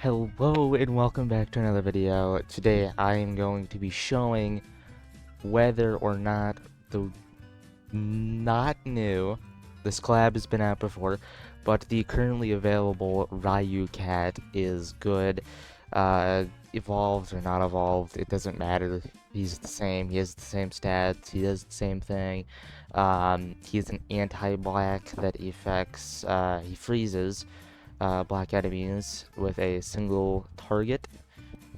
Hello and welcome back to another video. Today I am going to be showing whether or not the not new, this collab has been out before, but the currently available RYU cat is good. Evolved or not evolved, it doesn't matter. He's the same, he has the same stats, he does the same thing. He's an anti-black that affects, he freezes black enemies with a single target.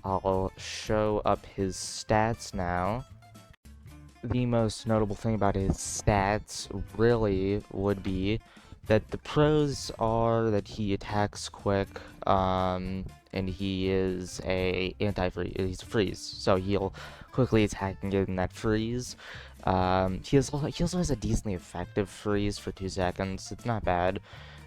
I'll show up his stats now. The most notable thing about his stats really would be that the pros are that he attacks quick, and he is he's a freeze, so he'll quickly attack and get in that freeze. He also has a decently effective freeze for 2 seconds. It's not bad.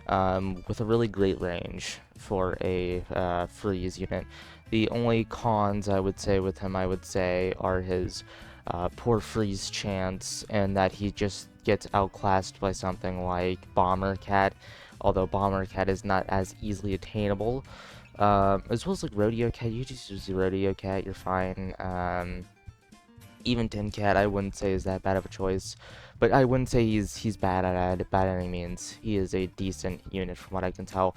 With a really great range for a freeze unit. The only cons I would say with him, are his poor freeze chance, and that he just gets outclassed by something like Bomber Cat, although Bomber Cat is not as easily attainable. As well as like Rodeo Cat, you just use the Rodeo Cat, you're fine. Even Tin Cat, I wouldn't say is that bad of a choice, but I wouldn't say he's bad at it by any means. He is a decent unit from what I can tell.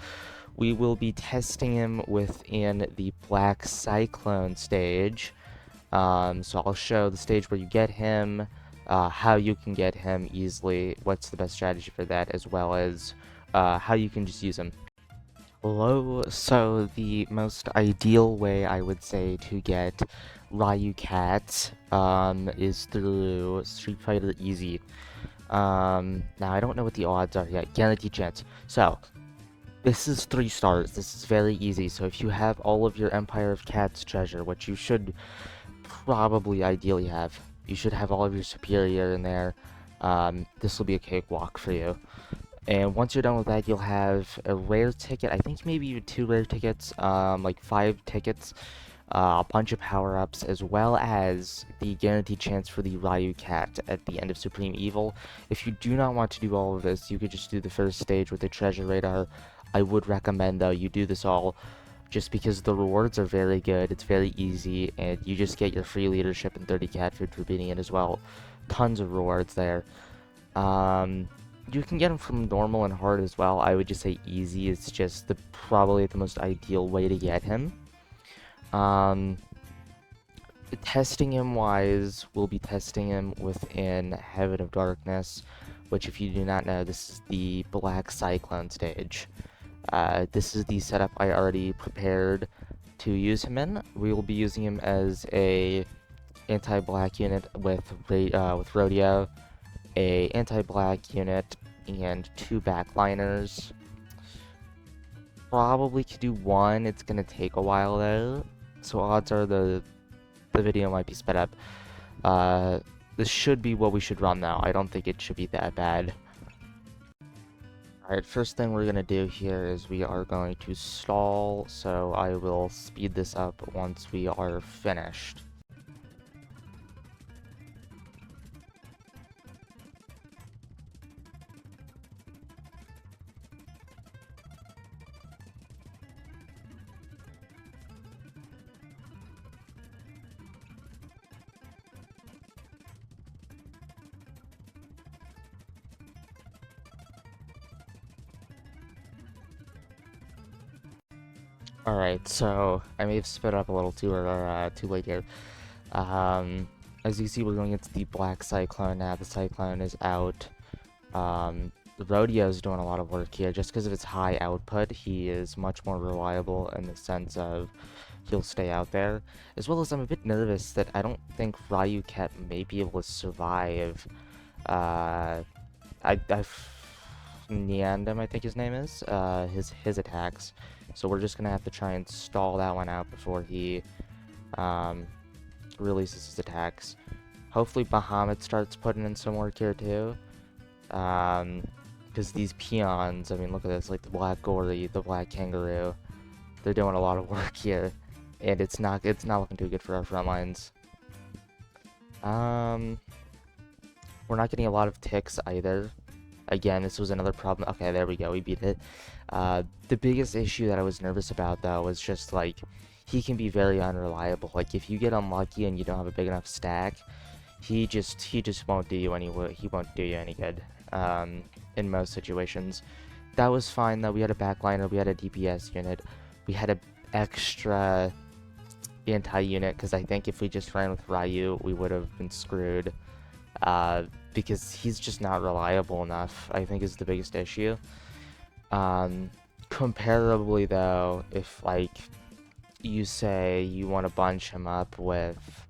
We will be testing him within the Black Cyclone stage. So I'll show the stage where you get him, how you can get him easily, what's the best strategy for that, as well as how you can just use him. Hello, so the most ideal way I would say to get RYU Cat is through Street Fighter Easy. Now I don't know what the odds are yet, guaranteed chance. So, this is 3 stars, this is very easy, so if you have all of your Empire of Cats treasure, which you should probably ideally have, you should have all of your superior in there, this will be a cakewalk for you. And once you're done with that, you'll have a rare ticket, I think maybe even 2 rare tickets, like 5 tickets, a bunch of power-ups, as well as the guaranteed chance for the RYU Cat at the end of Supreme Evil. If you do not want to do all of this, you could just do the first stage with the treasure radar. I would recommend, though, you do this all, just because the rewards are very good, it's very easy, and you just get your free leadership and 30 cat food for beating it as well. Tons of rewards there. You can get them from normal and hard as well. I would just say easy is just probably the most ideal way to get him. Testing him wise, we'll be testing him within Heaven of Darkness, which if you do not know, this is the Black Cyclone stage. This is the setup I already prepared to use him in. We will be using him as a anti-black unit with Rodeo, a anti-black unit, and 2 backliners. Probably could do 1, it's gonna take a while though, so odds are the video might be sped up. This should be what we should run now. I don't think it should be that bad. Alright, first thing we're gonna do here is we are going to stall, so I will speed this up once we are finished. Alright, so I may have sped up a little too late here. As you see, we're going into the Black Cyclone now. The Cyclone is out. The Rodeo is doing a lot of work here. Just because of its high output, he is much more reliable in the sense of he'll stay out there. As well as I'm a bit nervous that I don't think RYU Cat may be able to survive. Niandam, I think his name is, his attacks. So we're just gonna have to try and stall that one out before he releases his attacks. Hopefully Bahamut starts putting in some work here too. Because these peons, I mean, look at this, like the Black Gory, the Black Kangaroo, they're doing a lot of work here, and it's not looking too good for our front lines. We're not getting a lot of ticks either. Again, this was another problem. Okay, there we go, we beat it. The biggest issue that I was nervous about though was just like he can be very unreliable. Like if you get unlucky and you don't have a big enough stack, he just won't do you any good. In most situations. That was fine though. We had a backliner, we had a DPS unit, we had a extra anti-unit, because I think if we just ran with RYU, we would have been screwed. Because he's just not reliable enough, I think is the biggest issue. Comparably though, if like you say you want to bunch him up with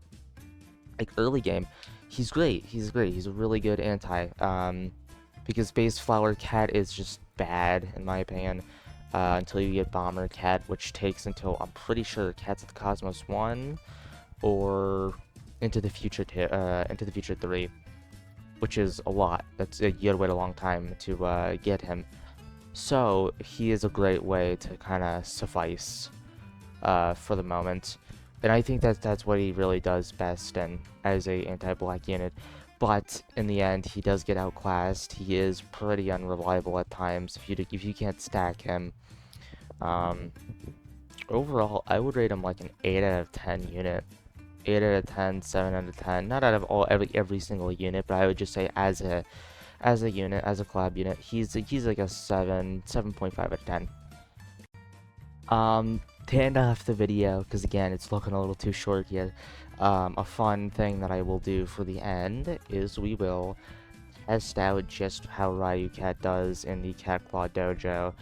like early game, he's great. He's a really good anti. Because base flower cat is just bad in my opinion. Until you get bomber cat, which takes until I'm pretty sure Cats of the Cosmos 1 or into the future 3, which is a lot. You gotta wait a long time to get him. So he is a great way to kind of suffice for the moment, and I think that's what he really does best and as a anti-black unit. But in the end, he does get outclassed. He is pretty unreliable at times if you can't stack him. Overall, I would rate him like an 8 out of 10 unit. 8 out of 10, 7 out of 10. Not out of every single unit, but I would just say as a unit, as a collab unit, he's like a 7.5 out of 10. To end off the video, because again, it's looking a little too short here, a fun thing that I will do for the end is we will test out just how RYU Cat does in the Cat Claw Dojo.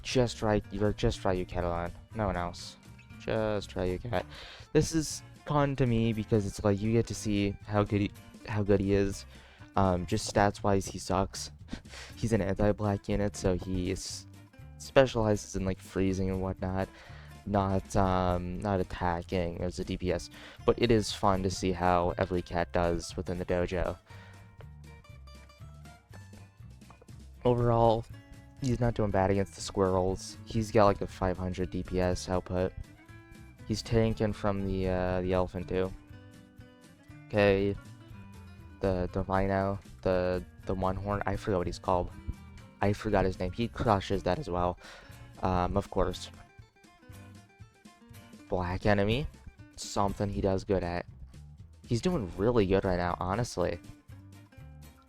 Just RYU Cat alone, no one else. Just RYU Cat. This is fun to me because it's like you get to see how good he is. Just stats wise, he sucks. He's an anti-black unit, so he specializes in like freezing and whatnot, not attacking as a DPS. But it is fun to see how every cat does within the dojo. Overall, he's not doing bad against the squirrels. He's got like a 500 DPS output. He's tanking from the elephant too. Okay, the rhino, the one horn. I forgot what he's called. I forgot his name. He crushes that as well. Of course. Black enemy, something he does good at. He's doing really good right now, honestly.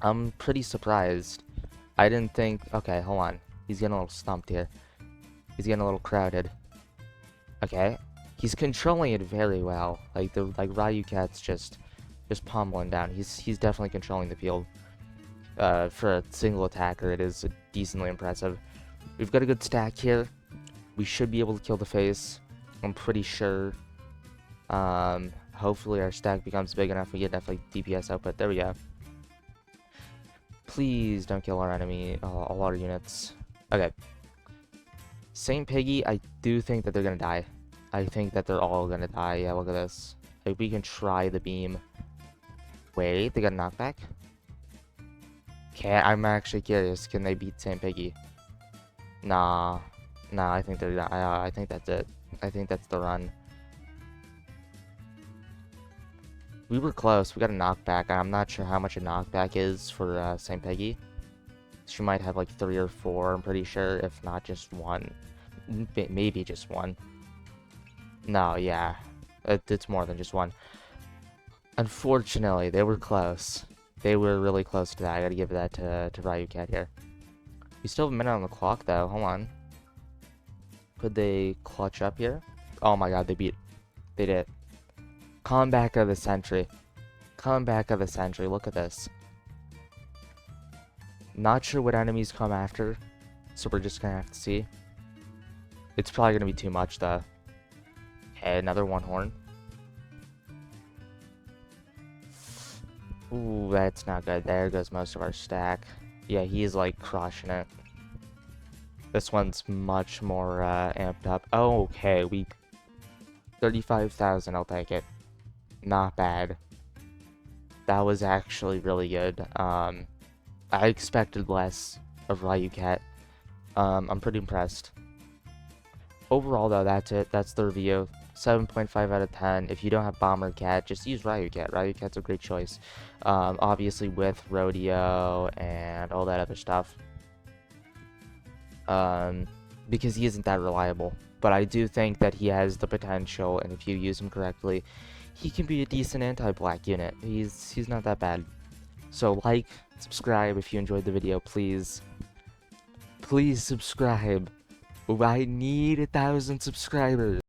I'm pretty surprised. I didn't think... Okay, hold on. He's getting a little stumped here. He's getting a little crowded. Okay. He's controlling it very well. Like RYU Cat's just pummeling down. He's definitely controlling the field. For a single attacker, it is decently impressive. We've got a good stack here. We should be able to kill the face. I'm pretty sure. Hopefully our stack becomes big enough we get enough like DPS output. There we go. Please don't kill our enemy, all our units. Okay. Saint Piggy, I do think that they're gonna die. I think that they're all gonna die. Yeah, look at this. Like, we can try the beam. Wait, they got a knockback? Okay, I'm actually curious. Can they beat Saint Piggy? Nah, I think they're. I think that's it. I think that's the run. We were close. We got a knockback. I'm not sure how much a knockback is for Saint Piggy. She might have like 3 or 4. I'm pretty sure, if not just 1. Maybe just 1. No, yeah, it's more than just 1. Unfortunately, they were close. They were really close to that. I gotta give that to RYU Cat here. We still have a minute on the clock, though. Hold on. Could they clutch up here? Oh my god, they did. Comeback of the century. Comeback of the century. Look at this. Not sure what enemies come after, so we're just gonna have to see. It's probably gonna be too much, though. Okay, another one horn. Ooh, that's not good. There goes most of our stack. Yeah, he's like crushing it. This one's much more amped up. Oh, okay, 35,000, I'll take it. Not bad. That was actually really good. I expected less of RYU Cat. I'm pretty impressed. Overall, though, that's it. That's the review. 7.5 out of 10. If you don't have Bomber Cat, just use RYU Cat. RYU Cat's a great choice. Obviously with Rodeo and all that other stuff. because he isn't that reliable. But I do think that he has the potential, and if you use him correctly, he can be a decent anti-black unit. He's not that bad. So like, subscribe if you enjoyed the video, please. Please subscribe. I need 1,000 subscribers.